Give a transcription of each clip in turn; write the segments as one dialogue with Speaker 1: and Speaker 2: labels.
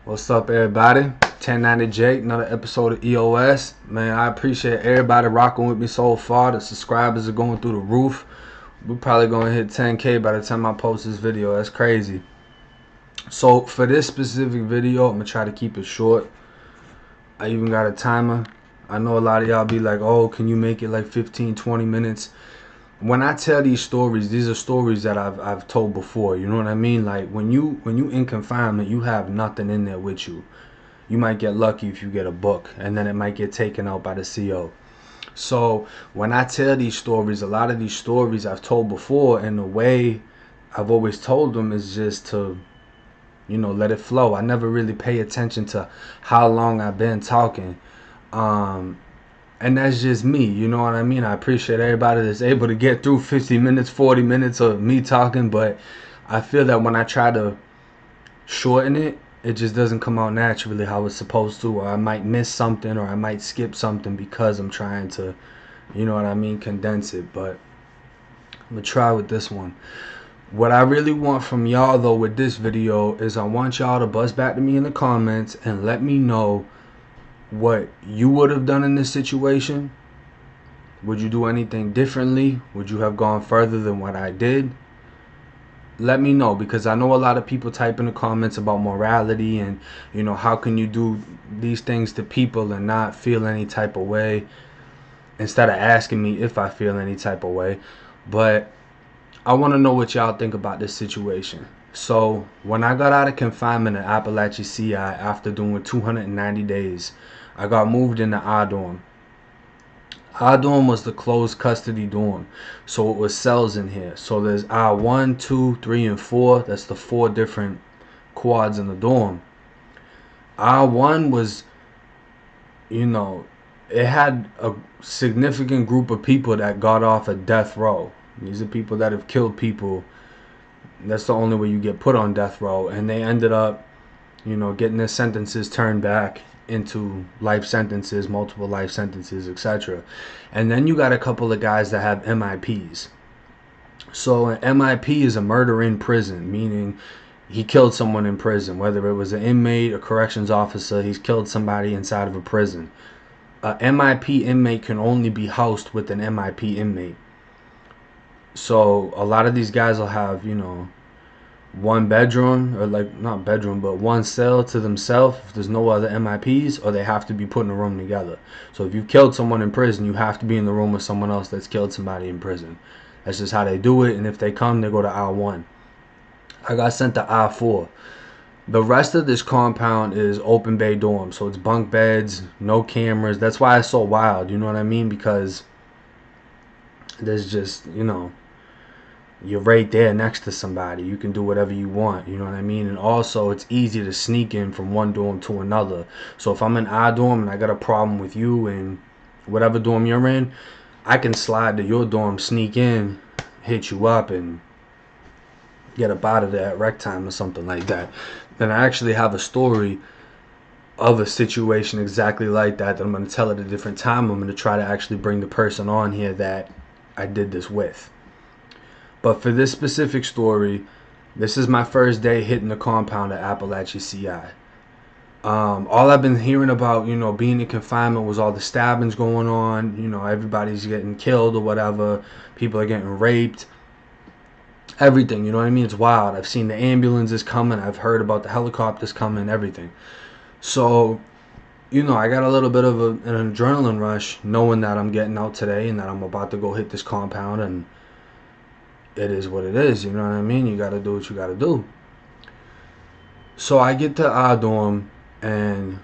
Speaker 1: What's up, everybody? 1090 Jake, another episode of EOS. Man, I appreciate everybody rocking with me so far. The subscribers are going through the roof. We're probably going to hit 10K by the time I post this video. That's crazy. So, for this specific video, I'm going to try to keep it short. I even got a timer. I know a lot of y'all be like, oh, can you make it like 15, 20 minutes? When I tell these stories, these are stories that I've told before. You know what I mean? Like when you in confinement, you have nothing in there with you. You might get lucky if you get a book, and then it might get taken out by the CO. So when I tell these stories, a lot of these stories I've told before, and the way I've always told them is just to, let it flow. I never really pay attention to how long I've been talking. And that's just me, you know what I mean? I appreciate everybody that's able to get through 50 minutes, 40 minutes of me talking, but I feel that when I try to shorten it, it just doesn't come out naturally how it's supposed to, or I might miss something, or I might skip something because I'm trying to, condense it. But I'm going to try with this one. What I really want from y'all, though, with this video is I want y'all to buzz back to me in the comments and let me know what you would have done in this situation. Would you do anything differently? Would you have gone further than what I did? Let me know, because I know a lot of people type in the comments about morality and, how can you do these things to people and not feel any type of way, instead of asking me if I feel any type of way. But I want to know what y'all think about this situation. So when I got out of confinement at Appalachia CI after doing 290 days, I got moved into our dorm. Our dorm was the closed custody dorm, so it was cells in here. So there's R1, 2, 3, and 4. That's the 4 different quads in the dorm. R1 was, it had a significant group of people that got off a death row. These are people that have killed people. That's the only way you get put on death row. And they ended up, getting their sentences turned back into life sentences, multiple life sentences, etc. And then you got a couple of guys that have MIPs. So an MIP is a murder in prison, meaning he killed someone in prison, whether it was an inmate, a corrections officer. He's killed somebody inside of a prison. A MIP inmate can only be housed with an MIP inmate. So a lot of these guys will have, one bedroom, or like not bedroom, but one cell to themselves if there's no other MIPs, or they have to be put in a room together. So if you've killed someone in prison, you have to be in the room with someone else that's killed somebody in prison. That's just how they do it. And if they come, they go to R1. I got sent to R4. The rest of this compound is open bay dorm, so it's bunk beds, no cameras. That's why it's so wild, you know what I mean? Because there's just, you're right there next to somebody. You can do whatever you want, you know what I mean? And also, it's easy to sneak in from one dorm to another. So if I'm in our dorm and I got a problem with you and whatever dorm you're in, I can slide to your dorm, sneak in, hit you up, and get up out of there at rec time or something like that. Then I actually have a story of a situation exactly like that I'm going to tell at a different time. I'm going to try to actually bring the person on here that I did this with. But for this specific story, this is my first day hitting the compound at Appalachia CI. All I've been hearing about, being in confinement was all the stabbings going on. Everybody's getting killed or whatever. People are getting raped. Everything, you know what I mean? It's wild. I've seen the ambulances coming. I've heard about the helicopters coming, everything. So, I got a little bit of an adrenaline rush knowing that I'm getting out today and that I'm about to go hit this compound, and it is what it is, you know what I mean? You gotta do what you gotta do. So I get to our dorm, and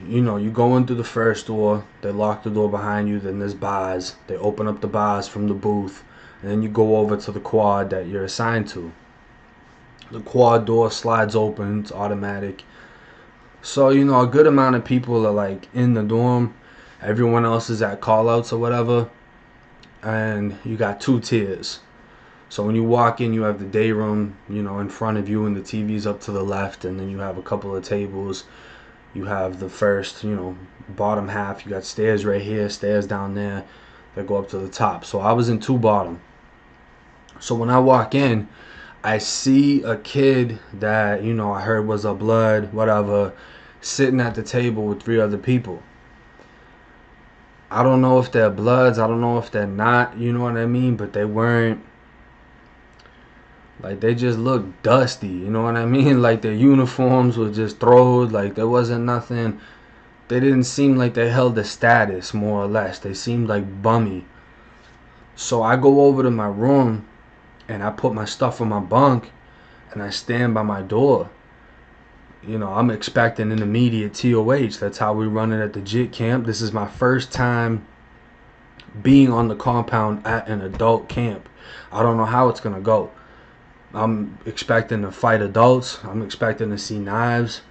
Speaker 1: you go in through the first door. They lock the door behind you. Then there's bars. They open up the bars from the booth, and then you go over to the quad that you're assigned to. The quad door slides open. It's automatic. So a good amount of people are like in the dorm. Everyone else is at call-outs or whatever, and you got 2 tiers. So when you walk in, you have the day room, in front of you, and the TV's up to the left, and then you have a couple of tables. You have the first, bottom half. You got stairs right here, stairs down there that go up to the top. So I was in 2 bottom. So when I walk in, I see a kid that, you know, I heard was a blood, whatever, sitting at the table with 3 other people. I don't know if they're bloods, I don't know if they're not, you know what I mean? But they weren't, like, they just looked dusty, you know what I mean? Like, their uniforms were just thrown, like, there wasn't nothing. They didn't seem like they held a status, more or less. They seemed like bummy. So I go over to my room, and I put my stuff on my bunk, and I stand by my door. You know, I'm expecting an immediate TOH. That's how we run it at the JIT camp. This is my first time being on the compound at an adult camp. I don't know how it's going to go. I'm expecting to fight adults. I'm expecting to see knives.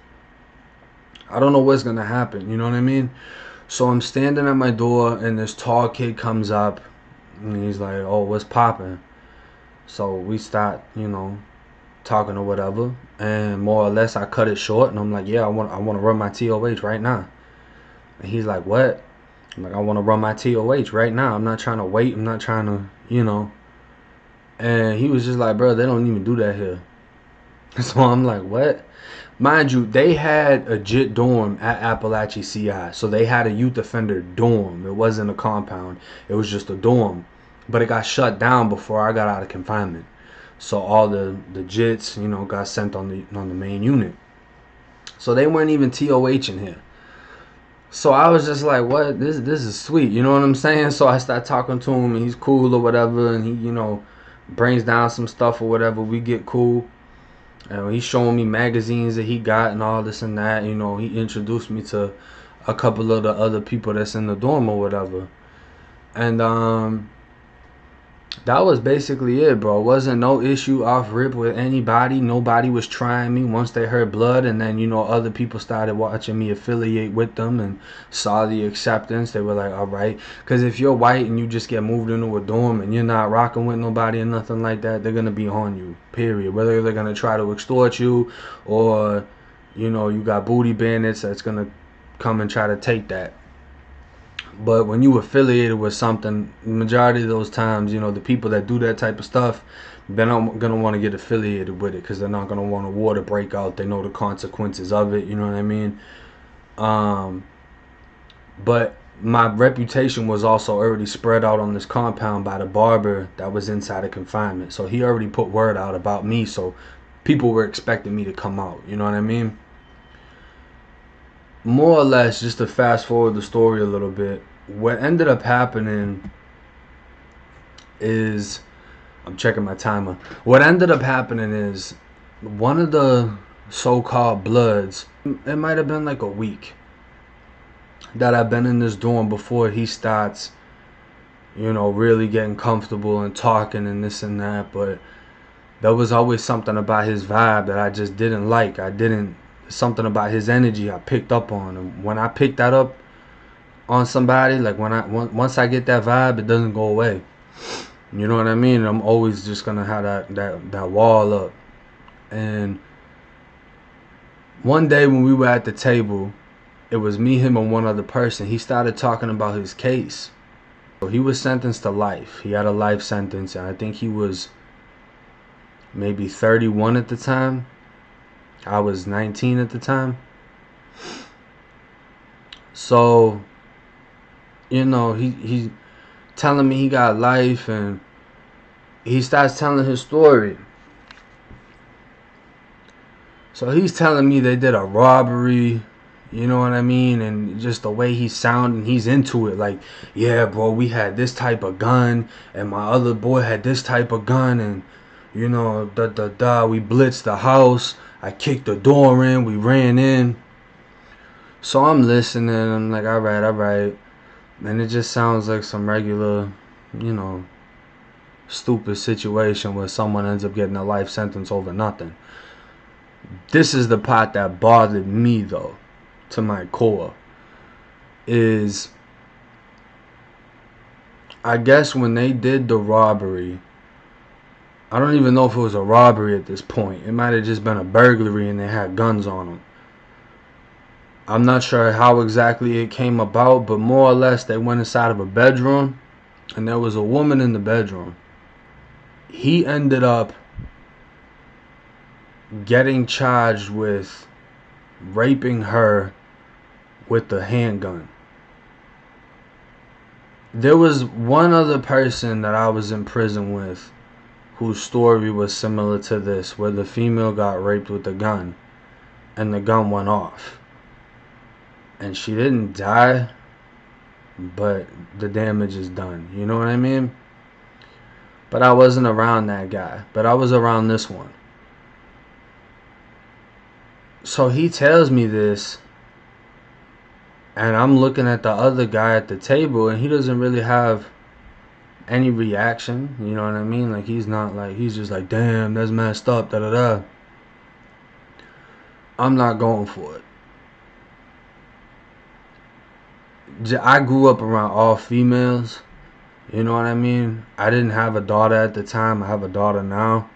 Speaker 1: I don't know what's going to happen. You know what I mean? So I'm standing at my door, and this tall kid comes up, and he's like, oh, what's popping? So we start, you know, talking or whatever, and more or less I cut it short, and I'm like, yeah, I want to run my TOH right now. And he's like, what? I'm like, I want to run my TOH right now. I'm not trying to wait. I'm not trying to, you know. And he was just like, bro, they don't even do that here. So I'm like, what? Mind you, they had a JIT dorm at Appalachia CI. So they had a youth offender dorm. It wasn't a compound. It was just a dorm. But it got shut down before I got out of confinement. So all the JITs, you know, got sent on the main unit. So they weren't even TOH in here. So I was just like, what? This is sweet. You know what I'm saying? So I start talking to him, and he's cool or whatever. And he, you know, brings down some stuff or whatever. We get cool. And he's showing me magazines that he got and all this and that. You know, he introduced me to a couple of the other people that's in the dorm or whatever. And that was basically it, bro. It wasn't no issue off rip with anybody. Nobody was trying me once they heard blood. And then, you know, other people started watching me affiliate with them and saw the acceptance. They were like, all right. Because if you're white and you just get moved into a dorm and you're not rocking with nobody or nothing like that, they're going to be on you, period. Whether they're going to try to extort you or, you know, you got booty bandits that's going to come and try to take that. But when you affiliated with something, the majority of those times, you know, the people that do that type of stuff, they're not going to want to get affiliated with it because they're not going to want a war to break out. They know the consequences of it, you know what I mean? But my reputation was also already spread out on this compound by the barber that was inside of confinement. So he already put word out about me, so people were expecting me to come out, you know what I mean? More or less, just to fast forward the story a little bit, what ended up happening is, I'm checking my timer. What ended up happening is one of the so-called bloods, it might have been like a week that I've been in this dorm before he starts, you know, really getting comfortable and talking and this and that. But there was always something about his vibe that I just didn't like. Something about his energy I picked up on, and when I pick that up on somebody, like once I get that vibe, it doesn't go away. You know what I mean? I'm always just gonna have that wall up. And one day when we were at the table, it was me, him, and one other person. He started talking about his case. So he was sentenced to life. He had a life sentence, and I think he was maybe 31 at the time. I was 19 at the time. So, you know, he's telling me he got life, and he starts telling his story. So he's telling me they did a robbery, you know what I mean? And just the way he's sounding, he's into it. Like, yeah, bro, we had this type of gun, and my other boy had this type of gun, and, you know, we blitzed the house. I kicked the door in. We ran in. So I'm listening. I'm like, all right. And it just sounds like some regular, you know, stupid situation where someone ends up getting a life sentence over nothing. This is the part that bothered me, though, to my core. Is, I guess when they did the robbery, I don't even know if it was a robbery at this point. It might have just been a burglary and they had guns on them. I'm not sure how exactly it came about, but more or less they went inside of a bedroom and there was a woman in the bedroom. He ended up getting charged with raping her with the handgun. There was one other person that I was in prison with whose story was similar to this, where the female got raped with a gun and the gun went off. And she didn't die, but the damage is done. You know what I mean? But I wasn't around that guy. But I was around this one. So he tells me this, and I'm looking at the other guy at the table, and he doesn't really have any reaction. You know what I mean? Like, he's not like, he's just like, damn, that's messed up, da da da. I'm not going for it. I grew up around all females. You know what I mean? I didn't have a daughter at the time. I have a daughter now.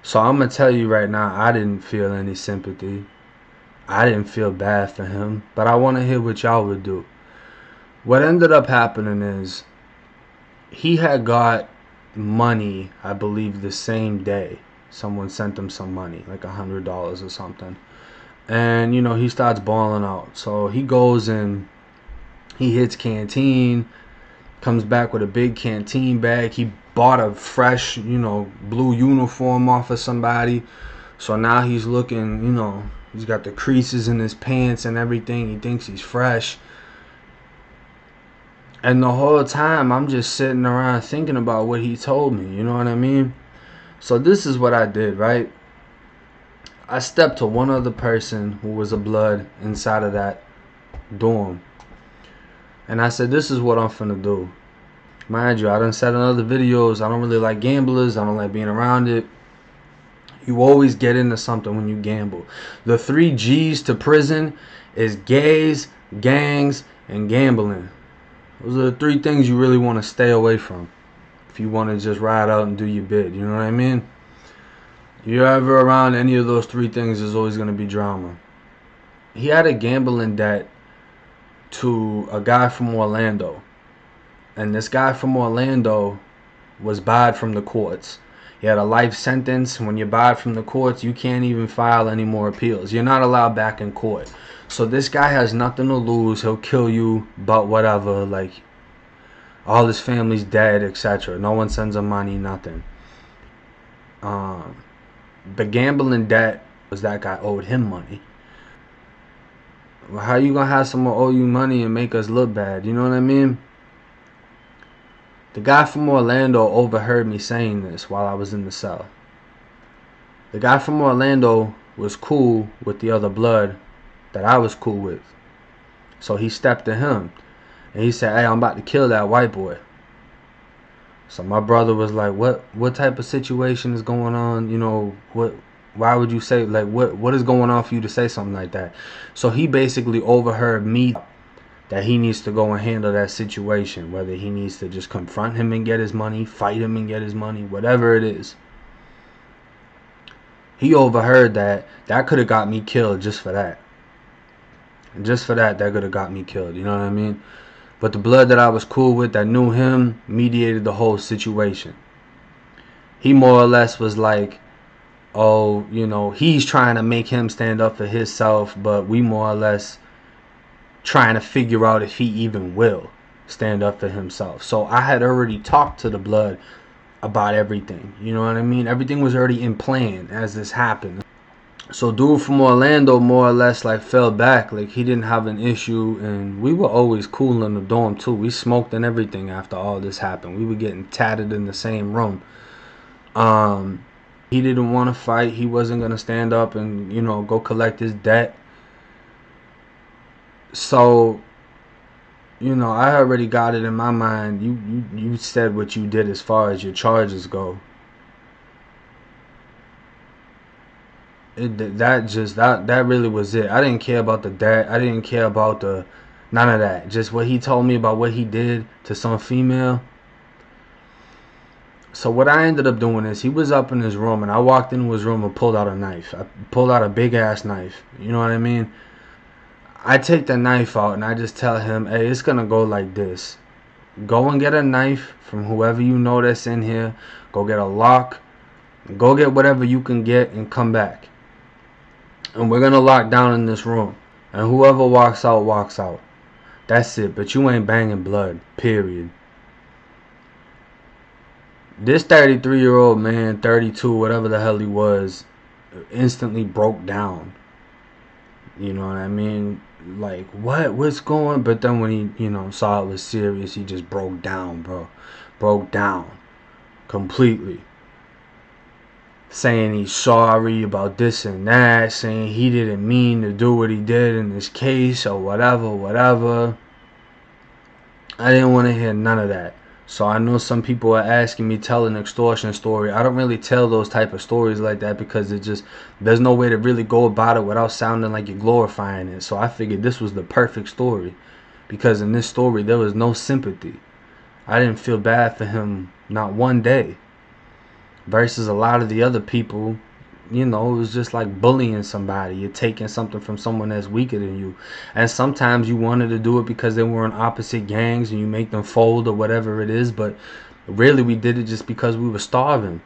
Speaker 1: So I'm going to tell you right now, I didn't feel any sympathy. I didn't feel bad for him. But I want to hear what y'all would do. What ended up happening is he had got money, I believe, the same day. Someone sent him some money, like $100 or something. And, you know, he starts balling out. So he goes and he hits Canteen, comes back with a big Canteen bag. He bought a fresh, you know, blue uniform off of somebody. So now he's looking, you know, he's got the creases in his pants and everything. He thinks he's fresh. And the whole time I'm just sitting around thinking about what he told me. You know what I mean? So this is what I did, right? I stepped to one other person who was a blood inside of that dorm. And I said, this is what I'm finna do. Mind you, I done said in other videos, I don't really like gamblers. I don't like being around it. You always get into something when you gamble. The 3 G's to prison is gays, gangs, and gambling. Those are the 3 things you really want to stay away from if you want to just ride out and do your bid. You know what I mean? You're ever around any of those 3 things, there's always going to be drama. He had a gambling debt to a guy from Orlando. And this guy from Orlando was barred from the courts. He had a life sentence. When you're barred from the courts, you can't even file any more appeals. You're not allowed back in court. So this guy has nothing to lose. He'll kill you, but whatever. Like, all his family's dead, etc. No one sends him money, nothing. The gambling debt was that guy owed him money. Well, how you gonna have someone owe you money and make us look bad? You know what I mean? The guy from Orlando overheard me saying this while I was in the cell. The guy from Orlando was cool with the other blood that I was cool with. So he stepped to him and he said, hey, I'm about to kill that white boy. So my brother was like, what type of situation is going on? You know, why would you say, like, what is going on for you to say something like that? So he basically overheard me that he needs to go and handle that situation, whether he needs to just confront him and get his money, fight him and get his money, whatever it is. He overheard that. That could have got me killed just for that. And just for that could have got me killed, you know what I mean? But the blood that I was cool with, that knew him, mediated the whole situation. He more or less was like, oh, you know, he's trying to make him stand up for himself, but we more or less trying to figure out if he even will stand up for himself. So I had already talked to the blood about everything. You know what I mean? Everything was already in plan as this happened. So dude from Orlando more or less like fell back. Like, he didn't have an issue, and we were always cool in the dorm too. We smoked and everything after all this happened. We were getting tatted in the same room. He didn't want to fight. He wasn't going to stand up and, you know, go collect his debt. So, you know, I already got it in my mind. You said what you did as far as your charges go. That really was it. I didn't care about the debt. I didn't care about none of that. Just what he told me about what he did to some female. So what I ended up doing is, he was up in his room and I walked into his room and pulled out a knife. I pulled out a big ass knife. You know what I mean? I take the knife out and I just tell him, hey, it's gonna go like this. Go and get a knife from whoever you know that's in here. Go get a lock. Go get whatever you can get and come back. And we're gonna lock down in this room. And whoever walks out, walks out. That's it. But you ain't banging blood. Period. This 33-year-old man, 32, whatever the hell he was, instantly broke down. You know what I mean? Like, what's going? But then when he, saw it was serious, he just broke down, bro. Broke down completely. Saying he's sorry about this and that, saying he didn't mean to do what he did in this case or whatever. I didn't want to hear none of that. So I know some people are asking me tell an extortion story. I don't really tell those type of stories like that because there's no way to really go about it without sounding like you're glorifying it. So I figured this was the perfect story because in this story there was no sympathy. I didn't feel bad for him not one day. Versus a lot of the other people, it was just like bullying somebody. You're taking something from someone that's weaker than you. And sometimes you wanted to do it because they were in opposite gangs and you make them fold or whatever it is. But really we did it just because we were starving.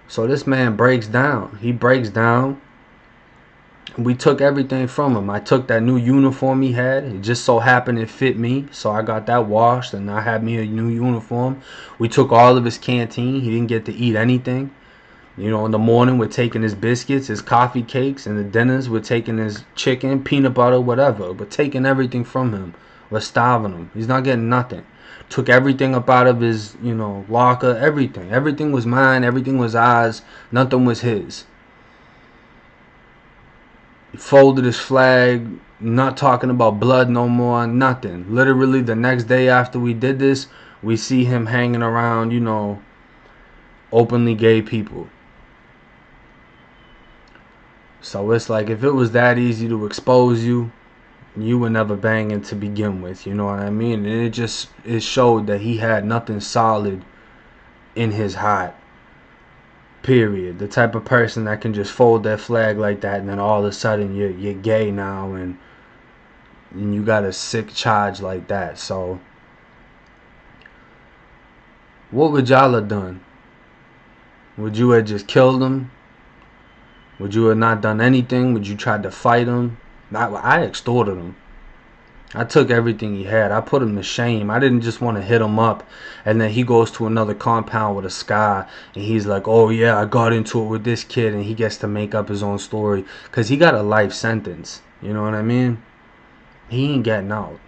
Speaker 1: So this man breaks down. He breaks down. We took everything from him. I took that new uniform he had. It just so happened it fit me. So I got that washed and I had me a new uniform. We took all of his canteen. He didn't get to eat anything. In the morning we're taking his biscuits, his coffee cakes, and the dinners we're taking his chicken, peanut butter, whatever. We're taking everything from him. We're starving him. He's not getting nothing. Took everything up out of his, locker, everything. Everything was mine. Everything was ours. Nothing was his. He folded his flag, not talking about blood no more, nothing. Literally the next day after we did this, we see him hanging around, openly gay people. So it's like if it was that easy to expose you, you were never banging to begin with, you know what I mean? And it showed that he had nothing solid in his heart. Period. The type of person that can just fold their flag like that and then all of a sudden you're gay now and you got a sick charge like that. So what would y'all have done? Would you have just killed him? Would you have not done anything? Would you try to fight him? I extorted him. I took everything he had. I put him to shame. I didn't just want to hit him up and then he goes to another compound with a scar and he's like, oh yeah, I got into it with this kid, and he gets to make up his own story because he got a life sentence. You know what I mean? He ain't getting out.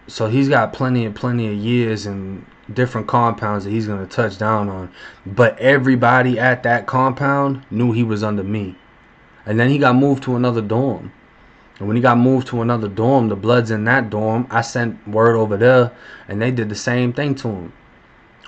Speaker 1: So he's got plenty of years and different compounds that he's going to touch down on. But everybody at that compound knew he was under me. And then he got moved to another dorm. And when he got moved to another dorm, the Bloods in that dorm, I sent word over there, and they did the same thing to him.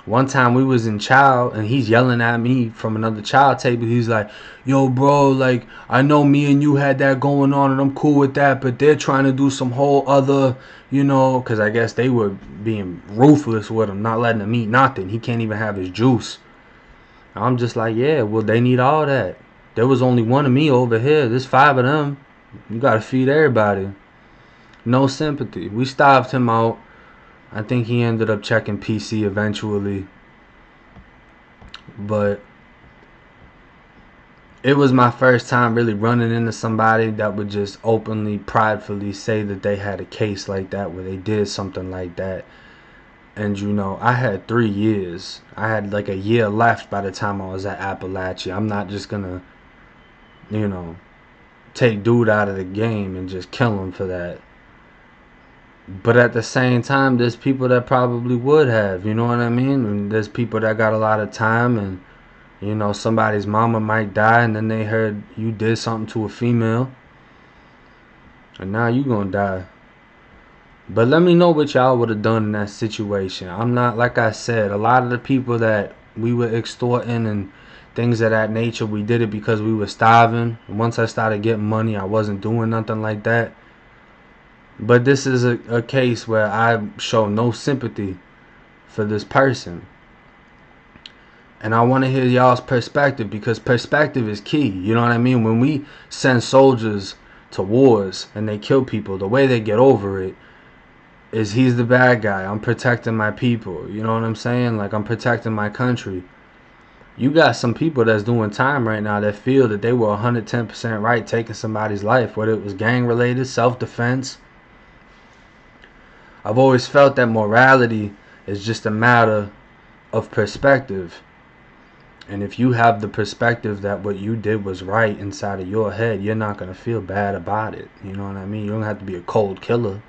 Speaker 1: One time we was in child, and he's yelling at me from another child table. He's like, yo, bro, like, I know me and you had that going on, and I'm cool with that, but they're trying to do some whole other, because I guess they were being ruthless with him, not letting him eat nothing. He can't even have his juice. I'm just like, yeah, well, they need all that. There was only one of me over here. There's 5 of them. You gotta feed everybody. No sympathy. We starved him out. I think he ended up checking PC eventually. But it was my first time really running into somebody that would just openly, pridefully say that they had a case like that where they did something like that. And I had 3 years. I had like a year left by the time I was at Appalachia. I'm not just gonna, take dude out of the game and just kill him for that. But at the same time, there's people that probably would have, you know what I mean? And there's people that got a lot of time and, somebody's mama might die and then they heard you did something to a female. And now you gonna die. But let me know what y'all would have done in that situation. I'm not, like I said, a lot of the people that we were extorting and things of that nature, we did it because we were starving. Once I started getting money, I wasn't doing nothing like that. But this is a case where I show no sympathy for this person. And I want to hear y'all's perspective because perspective is key. You know what I mean? When we send soldiers to wars and they kill people, the way they get over it is he's the bad guy. I'm protecting my people. You know what I'm saying? Like, I'm protecting my country. You got some people that's doing time right now that feel that they were 110% right taking somebody's life, whether it was gang related, self-defense. I've always felt that morality is just a matter of perspective. And if you have the perspective that what you did was right inside of your head, you're not going to feel bad about it. You know what I mean? You don't have to be a cold killer,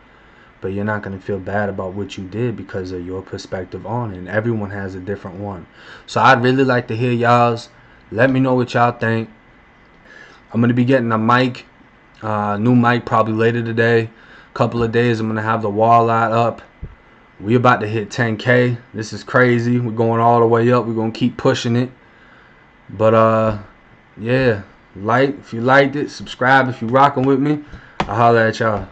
Speaker 1: but you're not going to feel bad about what you did because of your perspective on it. And everyone has a different one. So I'd really like to hear y'all's. Let me know what y'all think. I'm going to be getting a mic, new mic probably later today. Couple of days I'm going to have the wall art up. We about to hit 10K. This is crazy. We're going all the way up. We're going to keep pushing it. But yeah, like if you liked it, subscribe if you rocking with me. I'll holler at y'all.